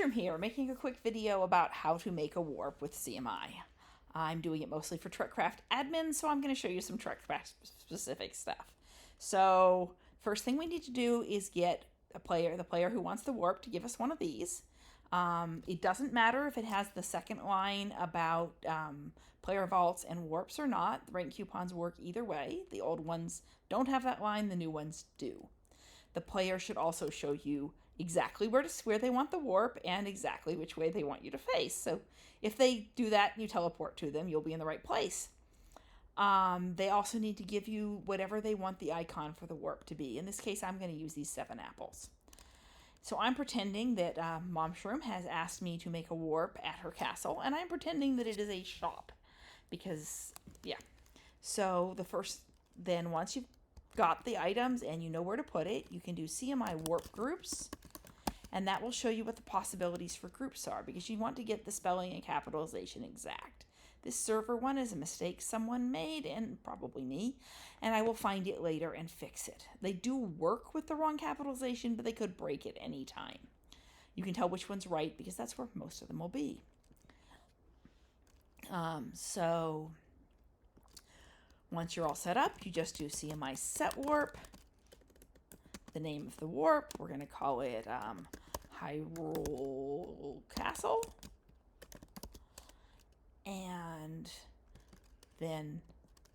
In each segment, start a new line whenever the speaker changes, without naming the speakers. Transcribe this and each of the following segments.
I'm here making a quick video about how to make a warp with CMI. I'm doing it mostly for TrekCraft admins, so I'm going to show you some TrekCraft specific stuff. So first thing we need to do is get the player who wants the warp to give us one of these. It doesn't matter if it has the second line about player vaults and warps or not. The rank coupons work either way. The old ones don't have that line, the new ones do. The player should also show you exactly where they want the warp and exactly which way they want you to face. So if they do that and you teleport to them, you'll be in the right place. They also need to give you whatever they want the icon for the warp to be. In this case, I'm going to use these 7 apples. So I'm pretending that Mom Shroom has asked me to make a warp at her castle, and I'm pretending that it is a shop because, yeah. So then once you've got the items and you know where to put it, you can do CMI warp groups, and that will show you what the possibilities for groups are because you want to get the spelling and capitalization exact. This server one is a mistake someone made, and probably me, and I will find it later and fix it. They do work with the wrong capitalization, but they could break it any time. You can tell which one's right because that's where most of them will be. So once you're all set up, you just do CMI set warp. The name of the warp, we're going to call it Hyrule Castle. And then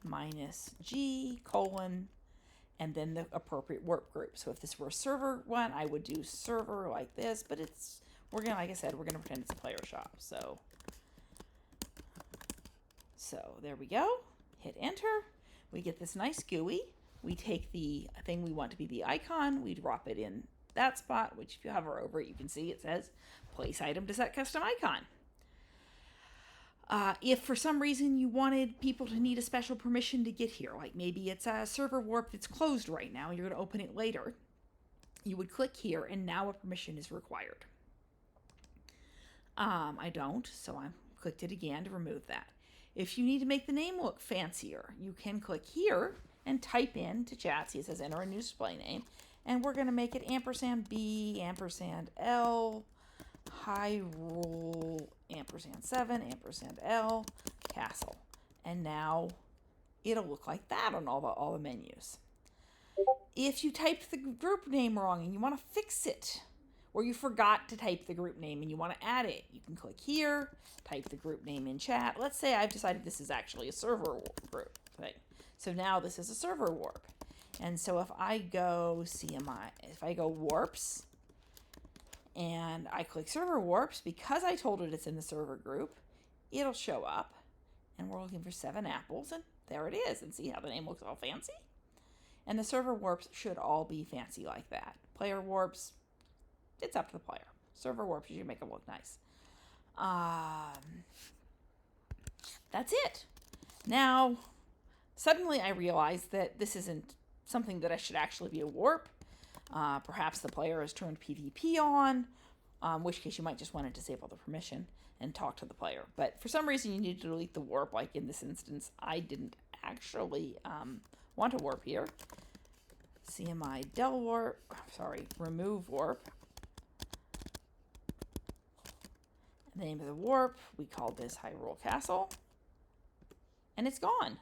-G : and then the appropriate warp group. So if this were a server one, I would do server like this, but like I said, we're gonna pretend it's a player shop. So there we go. Hit enter. We get this nice GUI. We take the thing we want to be the icon. We drop it in that spot, which if you hover over it, you can see it says place item to set custom icon. If for some reason you wanted people to need a special permission to get here, like maybe it's a server warp that's closed right now and you're going to open it later, you would click here and now a permission is required. I don't, so I clicked it again to remove that. If you need to make the name look fancier, you can click here and type in to chat. See, it says enter a new display name, and we're going to make it &B &L Hyrule &7 &L Castle, and now it'll look like that on all the menus. If you typed the group name wrong and you want to fix it, or you forgot to type the group name and you want to add it, you can click here, type the group name in chat. Let's say I've decided this is actually a server group thing. So now this is a server warp. And so if I go CMI, if I go warps, and I click server warps, because I told it it's in the server group, it'll show up, and we're looking for 7 apples, and there it is. And see how the name looks all fancy? And the server warps should all be fancy like that. Player warps, it's up to the player. Server warps, you should make them look nice. That's it. Now, suddenly I realized that this isn't something that I should actually be a warp. Perhaps the player has turned PvP on, in which case you might just want to disable the permission and talk to the player. But for some reason you need to delete the warp, like in this instance. I didn't actually want to warp here. CMI del warp, remove warp. The name of the warp, we called this Hyrule Castle. And it's gone.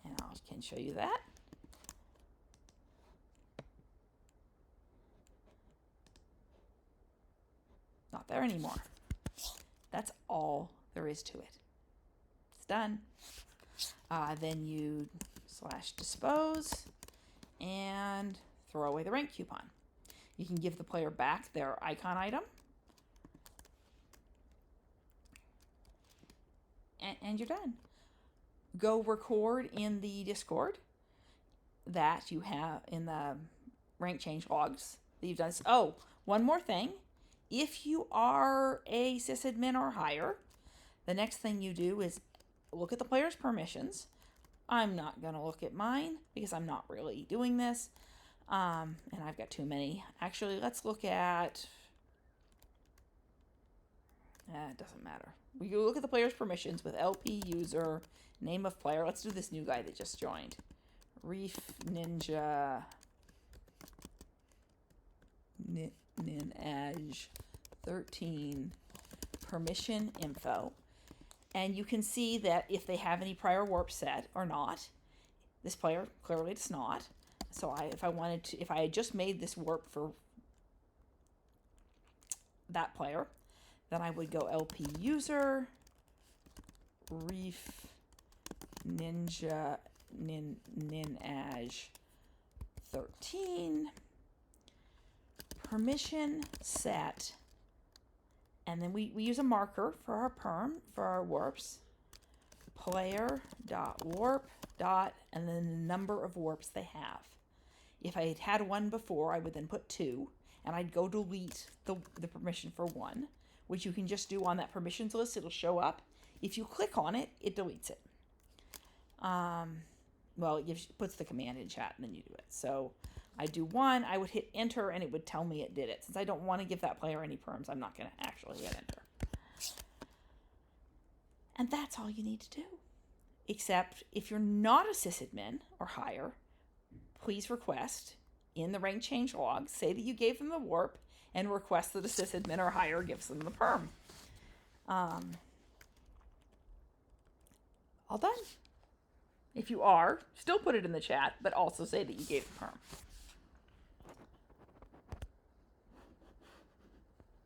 And I can show you that. Not there anymore. That's all there is to it. It's done. Then you /dispose and throw away the rank coupon. You can give the player back their icon item. And you're done. Go record in the Discord that you have in the rank change logs that you've done. Oh, one more thing. If you are a sysadmin or higher, the next thing you do is look at the player's permissions. I'm not going to look at mine because I'm not really doing this. And I've got too many. Actually, let's look at... it doesn't matter. We go look at the player's permissions with LP user, name of player. Let's do this new guy that just joined. Reef Ninja Ninaj 13 permission info. And you can see that if they have any prior warp set or not. This player clearly does not. So if I had just made this warp for that player, then I would go LP user reef ninja ninaj 13 permission set, and then we use a marker for our for our warps, player dot warp dot, and then the number of warps they have. If I had had one before, I would then put 2, and I'd go delete the permission for 1, which you can just do on that permissions list. It'll show up. If you click on it, it deletes it. Well, it puts the command in chat, and then you do it. So I do 1, I would hit enter, and it would tell me it did it. Since I don't want to give that player any perms, I'm not going to actually hit enter. And that's all you need to do. Except if you're not a sysadmin or higher, please request in the rank change log, say that you gave them the warp, and request that a sysadmin or higher gives them the perm. All done. If you are, still put it in the chat, but also say that you gave the perm.